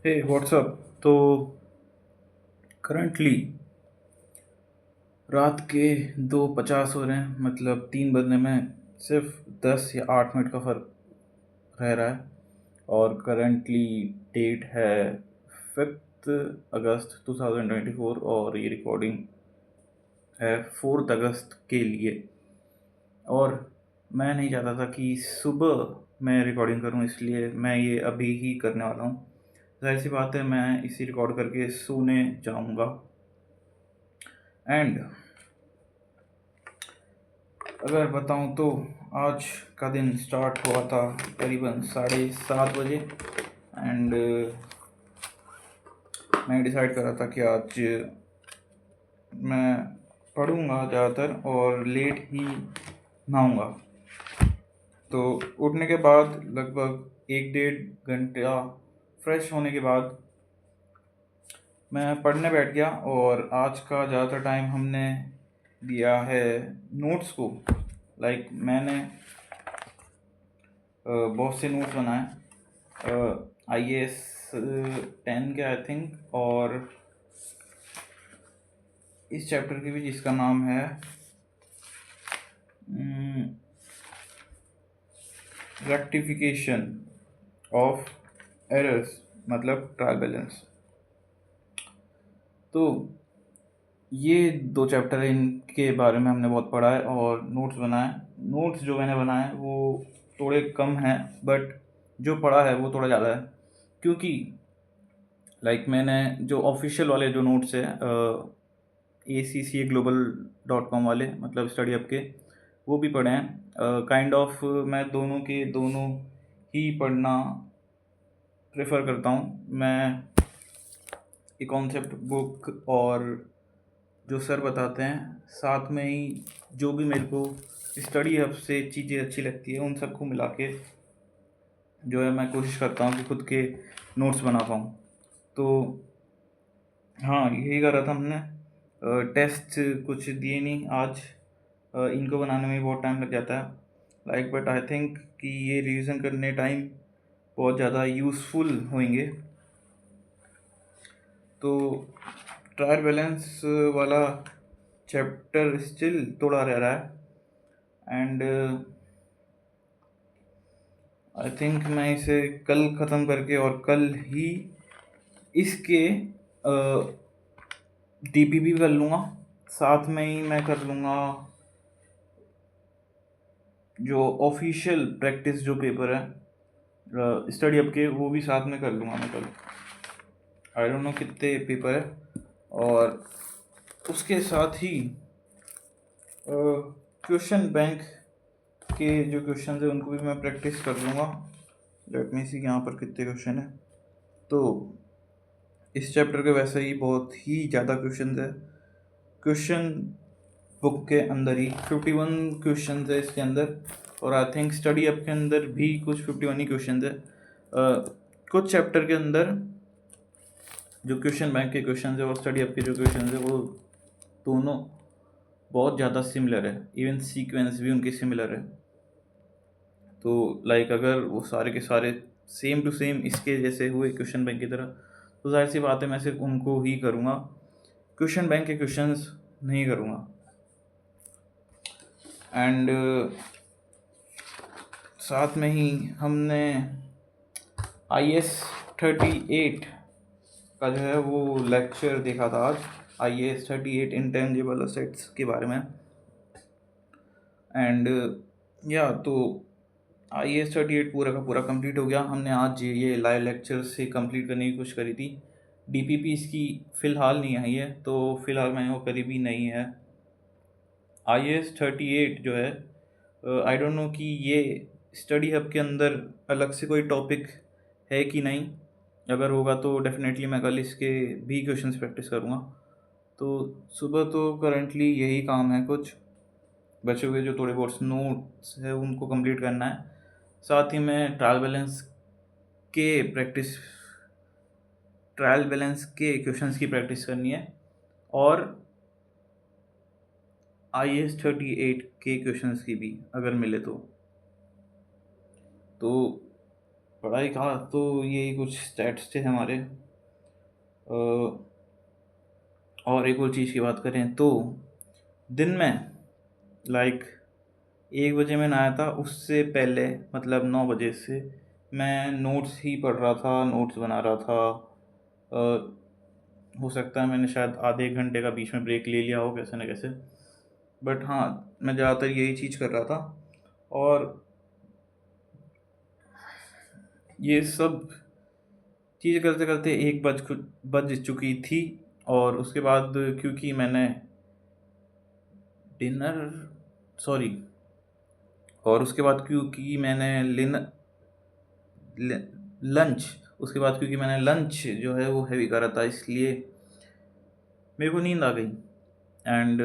हे WhatsApp. तो currently रात के 2:50 हो रहे हैं, मतलब 3 बजने में सिर्फ 10 या 8 मिनट का फ़र्क रह रहा है। और करंटली डेट है 5 अगस्त 2024 और ये रिकॉर्डिंग है 4 अगस्त के लिए। और मैं नहीं चाहता था कि सुबह मैं रिकॉर्डिंग करूं, इसलिए मैं ये अभी ही करने वाला हूं। ज़ाहिर सी बात है, मैं इसी रिकॉर्ड करके सोने जाऊंगा। एंड अगर बताऊं तो आज का दिन स्टार्ट हुआ था करीबन 7:30 बजे। एंड मैं डिसाइड कर रहा था कि आज मैं पढ़ूंगा ज़्यादातर और लेट ही नहाऊंगा। तो उठने के बाद लगभग 1 डेढ़ घंटा फ्रेश होने के बाद मैं पढ़ने बैठ गया। और आज का ज़्यादातर टाइम हमने दिया है नोट्स को। मैंने बहुत से नोट्स बनाए, IAS 10 के आई थिंक, और इस चैप्टर की भी जिसका नाम है रेक्टिफिकेशन ऑफ एरर्स, मतलब ट्रायल बैलेंस। तो ये 2 चैप्टर है, इनके बारे में हमने बहुत पढ़ा है और नोट्स बनाए। नोट्स जो मैंने बनाए वो थोड़े कम हैं, बट जो पढ़ा है वो थोड़ा ज़्यादा है। क्योंकि मैंने जो ऑफिशियल वाले जो नोट्स है ACCA Global.com वाले, मतलब स्टडी अप के, वो भी पढ़े हैं। काइंड ऑफ मैं दोनों के दोनों ही पढ़ना प्रेफर करता हूँ। मैं ये कॉन्सेप्ट बुक और जो सर बताते हैं, साथ में ही जो भी मेरे को स्टडी हब से चीज़ें अच्छी लगती है, उन सबको मिला के जो है मैं कोशिश करता हूँ कि खुद के नोट्स बना पाऊँ। तो हाँ, यही कर रहा था हमने। टेस्ट कुछ दिए नहीं आज, इनको बनाने में बहुत टाइम लग जाता है। बट आई थिंक कि ये रिवीजन करने टाइम बहुत ज़्यादा यूज़फुल होंगे। तो ट्रायल बैलेंस वाला चैप्टर स्टिल थोड़ा रह रहा है। एंड आई थिंक मैं इसे कल ख़त्म करके और कल ही इसके DPP कर लूँगा। साथ में ही मैं कर लूँगा जो ऑफिशियल प्रैक्टिस जो पेपर है स्टडी अप के, वो भी साथ में कर लूँगा मैं कल। आई डोंट नो कितने पेपर है। और उसके साथ ही क्वेश्चन बैंक के जो क्वेश्चन है उनको भी मैं प्रैक्टिस कर लूँगा। लेट मी सी यहाँ पर कितने क्वेश्चन है। तो इस चैप्टर के वैसे ही बहुत ही ज़्यादा क्वेश्चन है। क्वेश्चन बुक के अंदर ही 51 क्वेश्चन है इसके अंदर, और आई थिंक स्टडी अप के अंदर भी कुछ 51 ही क्वेश्चन है। कुछ चैप्टर के अंदर जो क्वेश्चन बैंक के क्वेश्चन है और स्टडी अप के जो क्वेश्चन है वो दोनों बहुत ज़्यादा सिमिलर है, इवन सीक्वेंस भी उनके सिमिलर है। तो अगर वो सारे के सारे सेम टू सेम इसके जैसे हुए क्वेश्चन बैंक की तरह, तो जाहिर सी बात है मैं सिर्फ उनको ही करूँगा, क्वेश्चन बैंक के क्वेश्चंस नहीं करूँगा। एंड साथ में ही हमने IAS 38 का जो है वो लेक्चर देखा था आज, IAS 38 इंटेंजिबल असेट्स के बारे में। एंड या तो IAS 38 पूरा का पूरा कंप्लीट हो गया। हमने आज ये लाइव लेक्चर से कंप्लीट करने की कोशिश करी थी। DPP इसकी फ़िलहाल नहीं आई है, तो फ़िलहाल मैंने वो करी भी नहीं है। IAS 38 जो है, आई डोंट नो कि ये स्टडी हब के अंदर अलग से कोई टॉपिक है कि नहीं। अगर होगा तो डेफिनेटली मैं कल इसके भी क्वेश्चंस प्रैक्टिस करूँगा। तो सुबह तो करंटली यही काम है, कुछ बचे हुए जो थोड़े बहुत नोट्स है उनको कंप्लीट करना है। साथ ही में ट्रायल बैलेंस के क्वेश्चंस की प्रैक्टिस करनी है, और IAS 38 के क्वेश्चंस की भी अगर मिले तो। पढ़ाई का तो यही कुछ स्टैट्स थे हमारे। और एक और चीज़ की बात करें तो दिन में लाइक 1 बजे मैं नहाया था, उससे पहले मतलब 9 बजे से मैं नोट्स ही पढ़ रहा था, नोट्स बना रहा था। हो सकता है मैंने शायद आधे 1 घंटे का बीच में ब्रेक ले लिया हो कैसे न कैसे, बट हाँ मैं ज़्यादातर यही चीज़ कर रहा था। और ये सब चीज़ करते करते 1 बज चुकी थी। और उसके बाद क्योंकि मैंने डिनर सॉरी और उसके बाद क्योंकि मैंने लंच उसके बाद क्योंकि मैंने लंच जो है वो हैवी करा था, इसलिए मेरे को नींद आ गई। एंड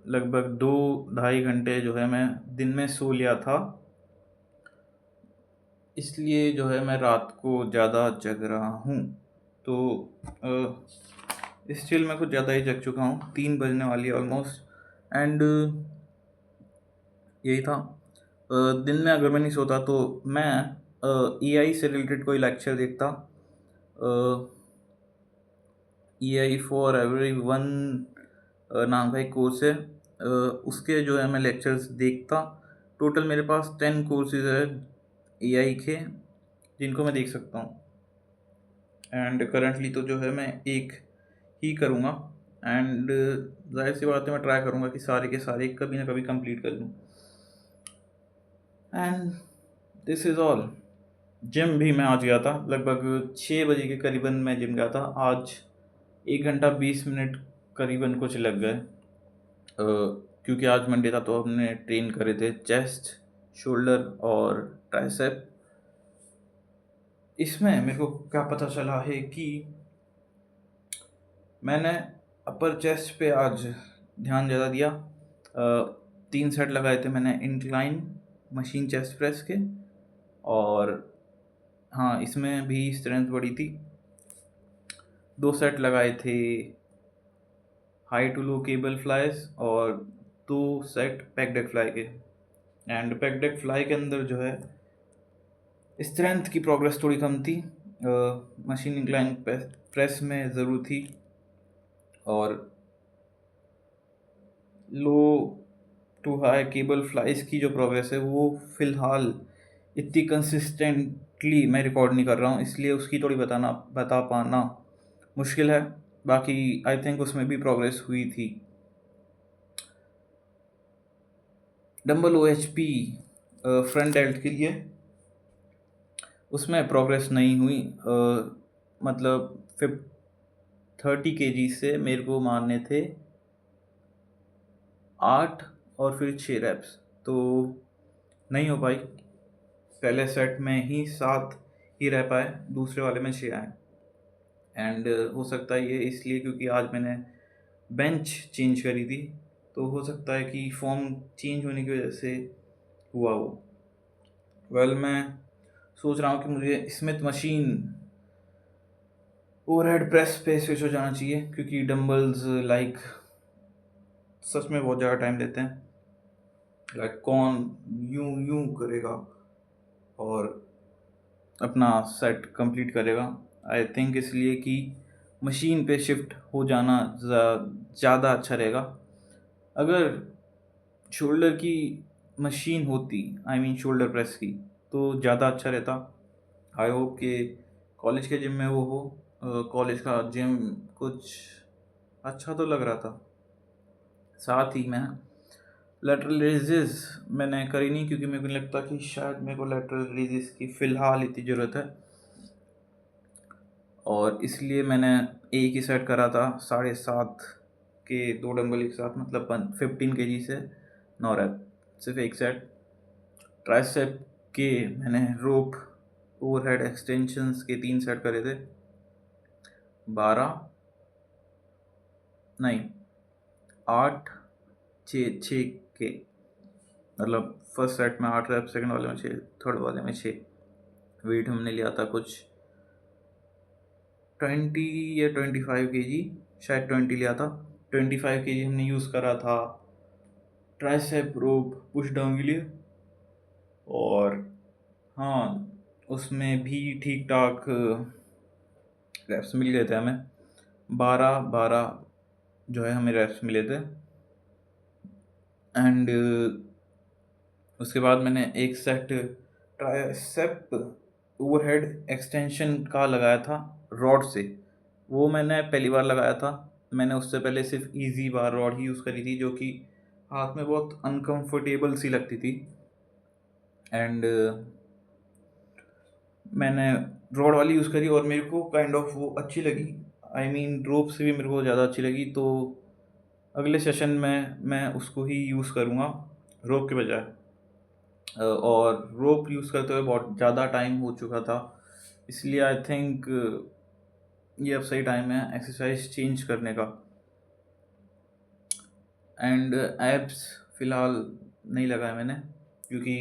लगभग 2 ढाई घंटे जो है मैं दिन में सो लिया था, इसलिए जो है मैं रात को ज़्यादा जग रहा हूँ। तो स्टिल मैं कुछ ज़्यादा ही जग चुका हूँ, 3 बजने वाली है ऑलमोस्ट। एंड यही था। दिन में अगर मैं नहीं सोता तो मैं एआई से रिलेटेड कोई लेक्चर देखता। एआई फॉर एवरी वन नाम का एक कोर्स है, उसके जो है मैं लेक्चर्स देखता। टोटल मेरे पास 10 कोर्सेज है एआई के, जिनको मैं देख सकता हूँ। एंड करंटली तो जो है मैं एक ही करूँगा। एंड जाहिर सी बात है मैं ट्राई करूँगा कि सारे के सारे कभी ना कभी कंप्लीट कर लूँ। And this is all. Gym भी मैं आज गया था, लगभग 6 बजे के करीबन मैं जिम गया था आज। 1 घंटा 20 मिनट करीबन कुछ लग गए, क्योंकि आज मंडे था तो हमने ट्रेन करे थे चेस्ट, शोल्डर और ट्राइसेप। इसमें मेरे को क्या पता चला है कि मैंने अपर चेस्ट पे आज ध्यान ज़्यादा दिया। 3 सेट लगाए थे मैंने इंक्लाइन मशीन चेस्ट प्रेस के, और हाँ इसमें भी स्ट्रेंथ बढ़ी थी। 2 सेट लगाए थे high to low cable flies, और 2 सेट पैक डेक फ्लाई के। एंड पैक डेक फ्लाई के अंदर जो है स्ट्रेंथ की प्रोग्रेस थोड़ी कम थी, मशीन इंक्लाइन प्रेस में ज़रूर थी। और लो टू हाई केबल फ्लाइज की जो प्रोग्रेस है वो फ़िलहाल इतनी कंसिस्टेंटली मैं रिकॉर्ड नहीं कर रहा हूँ, इसलिए उसकी थोड़ी बता पाना मुश्किल है। बाकी आई थिंक उसमें भी प्रोग्रेस हुई थी। डम्बल OHP फ्रंट डेल्ट के लिए उसमें प्रोग्रेस नहीं हुई। मतलब 30 kg से मेरे को मारने थे 8 और फिर 6 रैप्स, तो नहीं हो पाई। पहले सेट में ही 7 ही रह पाए, दूसरे वाले में 6 आए। एंड हो सकता है ये इसलिए क्योंकि आज मैंने बेंच चेंज करी थी, तो हो सकता है कि फॉर्म चेंज होने की वजह से हुआ वो। मैं सोच रहा हूँ कि मुझे स्मिथ मशीन ओवरहेड प्रेस पे स्विच हो जाना चाहिए, क्योंकि डंबल्स लाइक सच में बहुत ज़्यादा टाइम लेते हैं। लाइक कौन यूं यूं करेगा और अपना सेट कंप्लीट करेगा। आई थिंक इसलिए कि मशीन पे शिफ्ट हो जाना ज़्यादा अच्छा रहेगा। अगर शोल्डर की मशीन होती, आई मीन शोल्डर प्रेस की, तो ज़्यादा अच्छा रहता। आई होप कि कॉलेज के जिम में वो हो। कॉलेज का जिम कुछ अच्छा तो लग रहा था। साथ ही मैं लैटरल रेजेस मैंने करी नहीं, क्योंकि मेरे को नहीं लगता कि शायद मेरे को लैटरल रेजेस की फ़िलहाल इतनी ज़रूरत है, और इसलिए मैंने एक ही सेट करा था 7.5 के 2 डंबल एक साथ, मतलब 15 kg से 9 रैप, सिर्फ एक सेट। ट्राइसेप के मैंने रोप ओवरहेड एक्सटेंशंस के 3 सेट करे थे, 12 नहीं 8 6 के, मतलब फर्स्ट सेट में 8 रैप, सेकंड वाले में 6, थर्ड वाले में 6। वेट हमने लिया था कुछ 20 या 25 kg, शायद 20 लिया था। 25 kg हमने यूज़ करा था ट्राइसेप रोप पुश डाउन के लिए। और हाँ उसमें भी ठीक ठाक रैप्स मिल गए थे हमें। 12 जो है हमें रैप्स मिले थे। एंड उसके बाद मैंने एक सेट ट्राइसेप ओवरहेड एक्सटेंशन का लगाया था रॉड से। वो मैंने पहली बार लगाया था। मैंने उससे पहले सिर्फ इजी बार रॉड ही यूज़ करी थी, जो कि हाथ में बहुत अनकंफर्टेबल सी लगती थी। एंड मैंने रॉड वाली यूज़ करी और मेरे को काइंड ऑफ वो अच्छी लगी। आई मीन रोप से भी मेरे को ज़्यादा अच्छी लगी। तो अगले सेशन में मैं उसको ही यूज़ करूँगा रोप के बजाय। और रोप यूज़ करते हुए बहुत ज़्यादा टाइम हो चुका था, इसलिए आई थिंक ये अब सही टाइम है एक्सरसाइज चेंज करने का। एंड एब्स फ़िलहाल नहीं लगाया मैंने, क्योंकि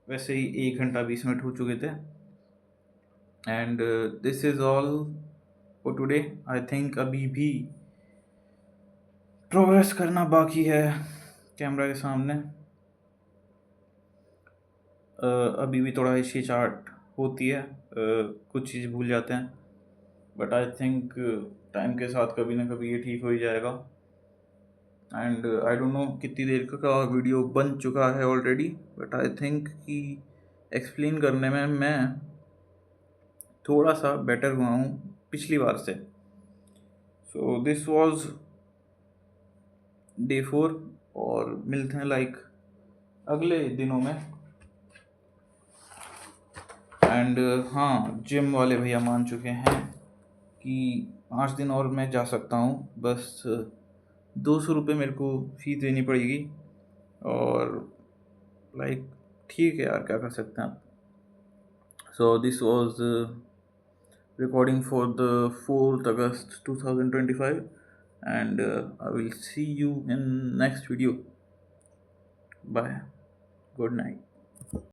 वैसे ही 1 घंटा 20 मिनट हो चुके थे। And this is all for today. I think अभी भी प्रोग्रेस करना बाकी है कैमरा के सामने। अभी भी थोड़ा हिचकिचाहट होती है, कुछ चीज़ भूल जाते हैं, बट आई थिंक टाइम के साथ कभी ना कभी ये ठीक हो ही जाएगा। एंड आई डोंट नो कितनी देर का वीडियो बन चुका है ऑलरेडी, बट आई थिंक कि एक्सप्लेन करने में मैं थोड़ा सा बेटर हुआ हूँ पिछली बार से। सो दिस वाज डे 4 और मिलते हैं लाइक अगले दिनों में। एंड हाँ, जिम वाले भैया मान चुके हैं कि 5 दिन और मैं जा सकता हूँ, बस 200 रुपये मेरे को फीस देनी पड़ेगी। और लाइक ठीक है यार, क्या कर सकते हैं आप। So this was recording for the 4th August 2025, and I will see you in next video. Bye, good night.